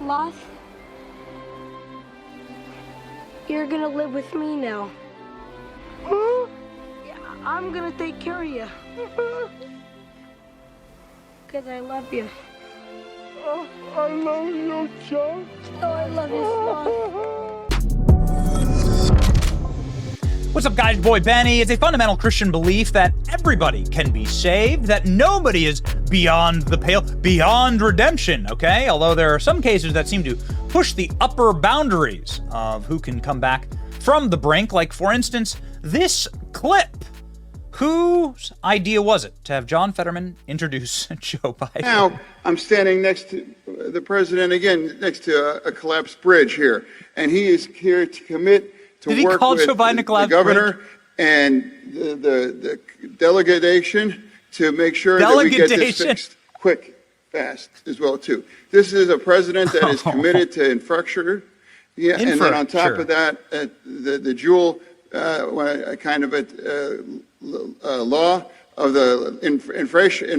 sloth. You're gonna live with me now. Huh? Yeah, I'm gonna take care of you. Because I love you. Oh, I love you, Chuck. Oh, I love you, sloth. What's up, guys? Boy Benny. It's a fundamental Christian belief that everybody can be saved, that nobody is beyond the pale, beyond redemption, okay? Although there are some cases that seem to push the upper boundaries of who can come back from the brink, like, for instance, this clip. Whose idea was it to have John Fetterman introduce Joe Biden? Now, I'm standing next to the president again, next to a collapsed bridge here, and he is here to commit to Did he work call with Joe Biden a the collapsed governor bridge? and the delegation to make sure that we get this fixed quick, fast as well too. This is a president that is committed to infrastructure, yeah, and then on top of that, the dual kind of law of the inflation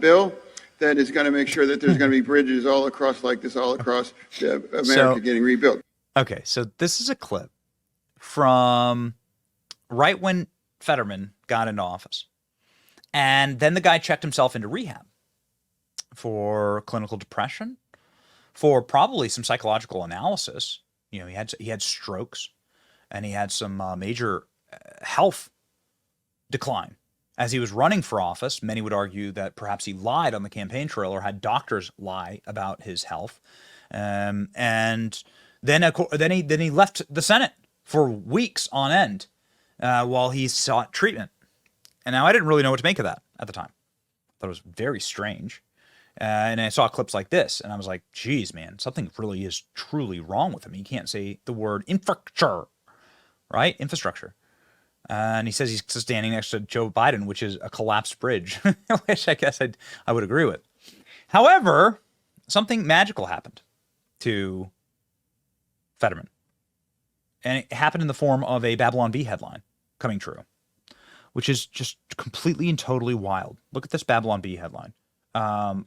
bill that is going to make sure that there's going to be bridges all across like this, all across America getting rebuilt. Okay, so this is a clip from right when Fetterman got into office. And then the guy checked himself into rehab for clinical depression, for probably some psychological analysis. You know, he had strokes, and he had some major health decline. As he was running for office, many would argue that perhaps he lied on the campaign trail or had doctors lie about his health. And then he left the Senate for weeks on end while he sought treatment. And now I didn't really know what to make of that at the time. I thought it was very strange. And I saw clips like this, and I was like, geez, man, something really is truly wrong with him. He can't say the word infrastructure, right? Infrastructure. And he says he's standing next to Joe Biden, which is a collapsed bridge, which I guess I would agree with. However, something magical happened to Fetterman. And it happened in the form of a Babylon Bee headline coming true, which is just completely and totally wild. Look at this Babylon Bee headline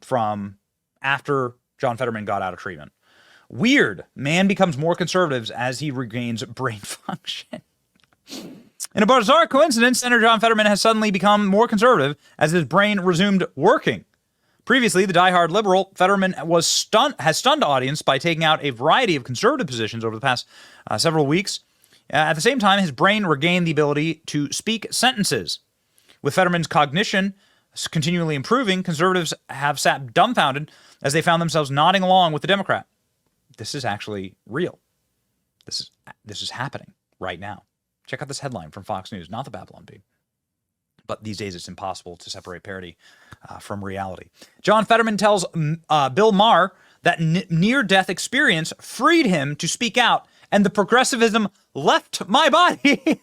from after John Fetterman got out of treatment. Weird. Man becomes more conservative as he regains brain function. In a bizarre coincidence, Senator John Fetterman has suddenly become more conservative as his brain resumed working. Previously, the diehard liberal, Fetterman has stunned the audience by taking out a variety of conservative positions over the past several weeks. At the same time, his brain regained the ability to speak sentences. With Fetterman's cognition continually improving, conservatives have sat dumbfounded as they found themselves nodding along with the Democrat. This is actually real. This is happening right now. Check out this headline from Fox News, not the Babylon Bee. But these days it's impossible to separate parody from reality. John Fetterman tells Bill Maher that near-death experience freed him to speak out, and the progressivism left my body.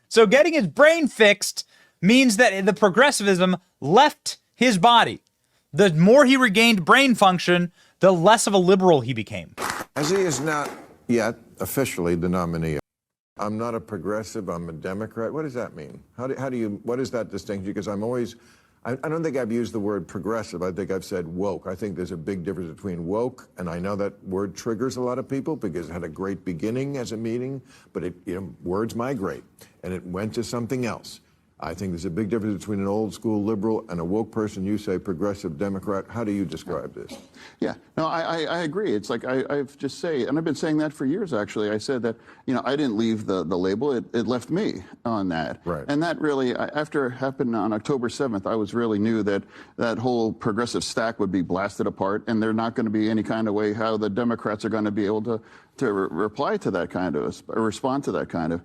So getting his brain fixed means that the progressivism left his body. The more he regained brain function, the less of a liberal he became. As he is not yet officially the nominee. I'm not a progressive, I'm a Democrat. What does that mean? What is that distinction? Because I don't think I've used the word progressive. I think I've said woke. I think there's a big difference between woke, and I know that word triggers a lot of people because it had a great beginning as a meaning, but words migrate, and it went to something else. I think there's a big difference between an old school liberal and a woke person. You say progressive Democrat. How do you describe this? Yeah, no, I agree. It's like I've just say, and I've been saying that for years, actually. I said that, I didn't leave the label. It left me on that. Right. And that really, after it happened on October 7th, I really knew that that whole progressive stack would be blasted apart, and there's not going to be any kind of way how the Democrats are going to be able to reply to that kind of, or respond to that kind of.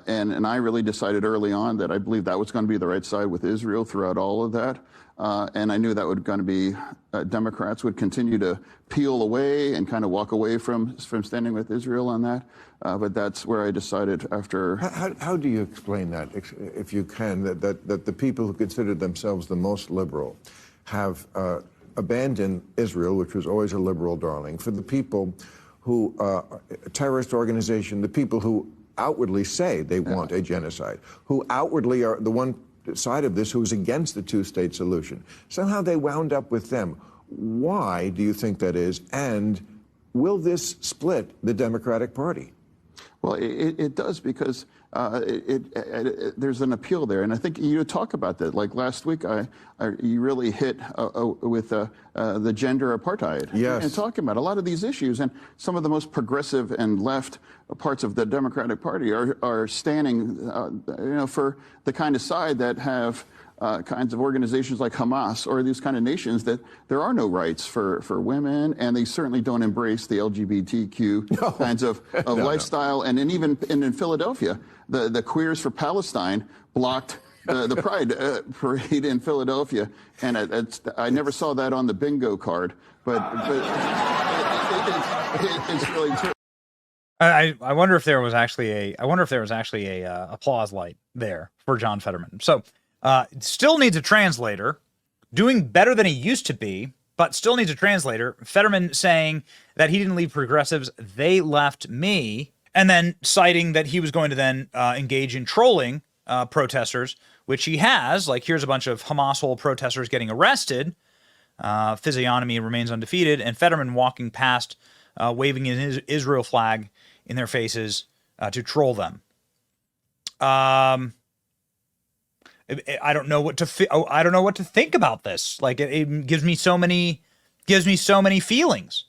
And I really decided early on that I believe that was going to be the right side with Israel throughout all of that. And I knew that was going to be, Democrats would continue to peel away and kind of walk away from standing with Israel on that. But that's where I decided after. How do you explain that, if you can, that the people who consider themselves the most liberal have abandoned Israel, which was always a liberal darling, for the people who, terrorist organization, the people who outwardly say they want a genocide, who outwardly are the one side of this who was against the two-state solution. Somehow they wound up with them. Why do you think that is? And will this split the Democratic Party? Well, it does, because there's an appeal there, and I think you talk about that. Like last week, you really hit with the gender apartheid. Yes. And talking about a lot of these issues, and some of the most progressive and left parts of the Democratic Party are standing, for the kind of side that have kinds of organizations like Hamas or these kind of nations that there are no rights for women, and they certainly don't embrace the LGBTQ kinds of lifestyle. And even in Philadelphia, the Queers for Palestine blocked the Pride parade in Philadelphia, and I never saw that on the bingo card, but it's really true. I wonder if there was actually a applause light there for John Fetterman. So still needs a translator, doing better than he used to be, but still needs a translator. Fetterman saying that he didn't leave progressives, they left me, and then citing that he was going to then engage in trolling protesters, which he has. Like, here's a bunch of Hamas-hole protesters getting arrested. Physiognomy remains undefeated, and Fetterman walking past, waving his Israel flag in their faces to troll them. I don't know what to I don't know what to think about this. Like, it gives me so many feelings.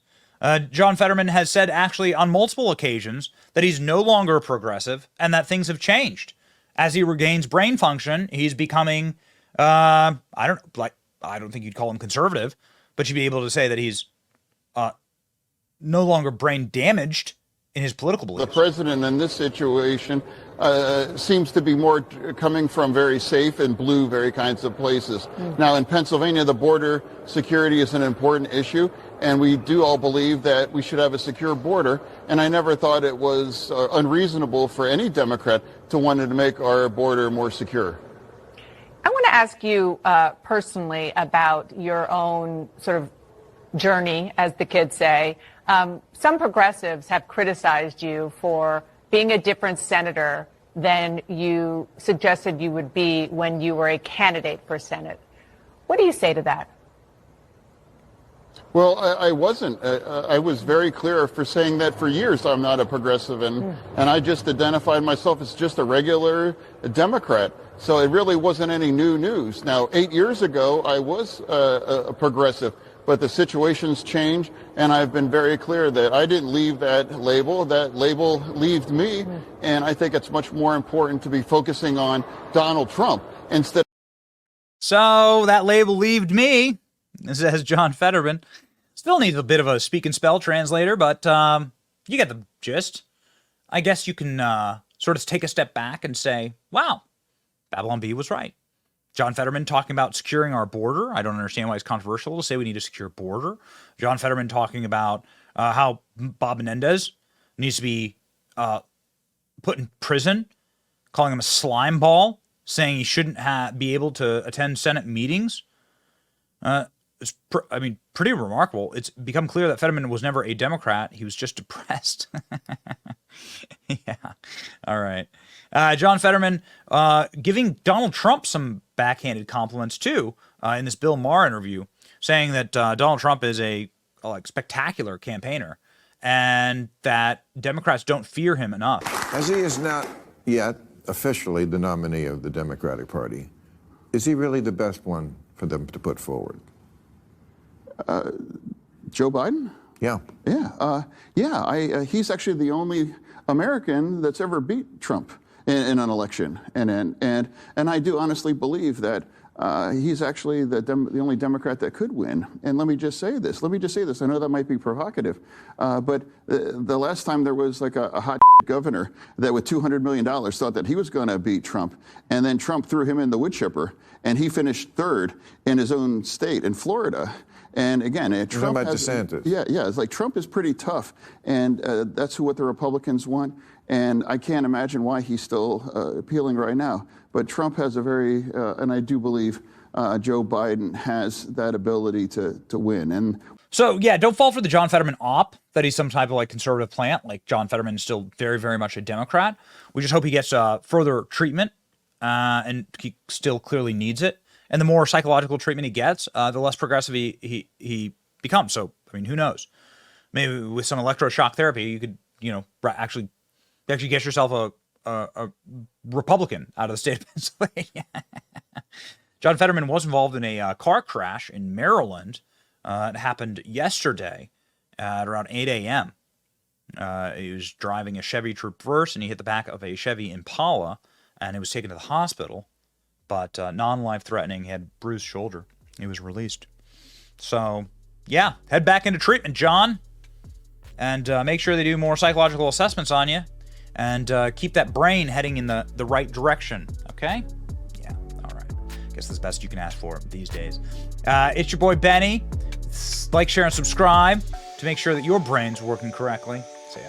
John Fetterman has said actually on multiple occasions that he's no longer a progressive and that things have changed. As he regains brain function, he's becoming I don't think you'd call him conservative, but you'd be able to say that he's no longer brain damaged in his political beliefs. The president in this situation seems to be more coming from very safe and blue, very kinds of places. Now, in Pennsylvania, the border security is an important issue, and we do all believe that we should have a secure border. And I never thought it was unreasonable for any Democrat to want to make our border more secure. I want to ask you personally about your own sort of journey, as the kids say. Some progressives have criticized you for being a different senator than you suggested you would be when you were a candidate for Senate. What do you say to that? Well, I wasn't. I was very clear for saying that for years I'm not a progressive, and I just identified myself as just a regular Democrat. So it really wasn't any new news. Now, 8 years ago, I was a progressive, but the situation's changed, and I've been very clear that I didn't leave that label. That label left me, and I think it's much more important to be focusing on Donald Trump instead. So that label left me, says John Fetterman. Still needs a bit of a speak and spell translator, but you get the gist. I guess you can sort of take a step back and say, wow, Babylon Bee was right. John Fetterman talking about securing our border. I don't understand why it's controversial to say we need a secure border. John Fetterman talking about how Bob Menendez needs to be put in prison, calling him a slime ball, saying he shouldn't be able to attend Senate meetings. It's pretty remarkable. It's become clear that Fetterman was never a Democrat. He was just depressed. Yeah. All right. John Fetterman giving Donald Trump some backhanded compliments, too, in this Bill Maher interview, saying that Donald Trump is a spectacular campaigner and that Democrats don't fear him enough. As he is not yet officially the nominee of the Democratic Party, is he really the best one for them to put forward? Joe Biden? Yeah. Yeah. He's actually the only American that's ever beat Trump in an election, and I do honestly believe that he's actually the only Democrat that could win. And let me just say this. I know that might be provocative, but the last time there was like a hot governor that with $200 million thought that he was going to beat Trump, and then Trump threw him in the wood chipper, and he finished third in his own state in Florida. And again, Trump about DeSantis. Yeah. It's like Trump is pretty tough, and that's what the Republicans want. And I can't imagine why he's still appealing right now. But Trump has a very, and I do believe Joe Biden has that ability to win. And so, yeah, don't fall for the John Fetterman op that he's some type of conservative plant. Like, John Fetterman is still very, very much a Democrat. We just hope he gets further treatment and he still clearly needs it. And the more psychological treatment he gets, the less progressive he becomes. So, I mean, who knows? Maybe with some electroshock therapy, you could, actually get yourself a Republican out of the state of Pennsylvania. John Fetterman was involved in a car crash in Maryland. It happened yesterday at around 8 a.m. He was driving a Chevy Traverse, and he hit the back of a Chevy Impala, and he was taken to the hospital, but non-life-threatening. He had bruised shoulder. He was released. So, yeah, head back into treatment, John, and make sure they do more psychological assessments on you, and keep that brain heading in the right direction, okay? Yeah, all right. Guess that's the best you can ask for these days. It's your boy, Benny. Like, share, and subscribe to make sure that your brain's working correctly. See ya.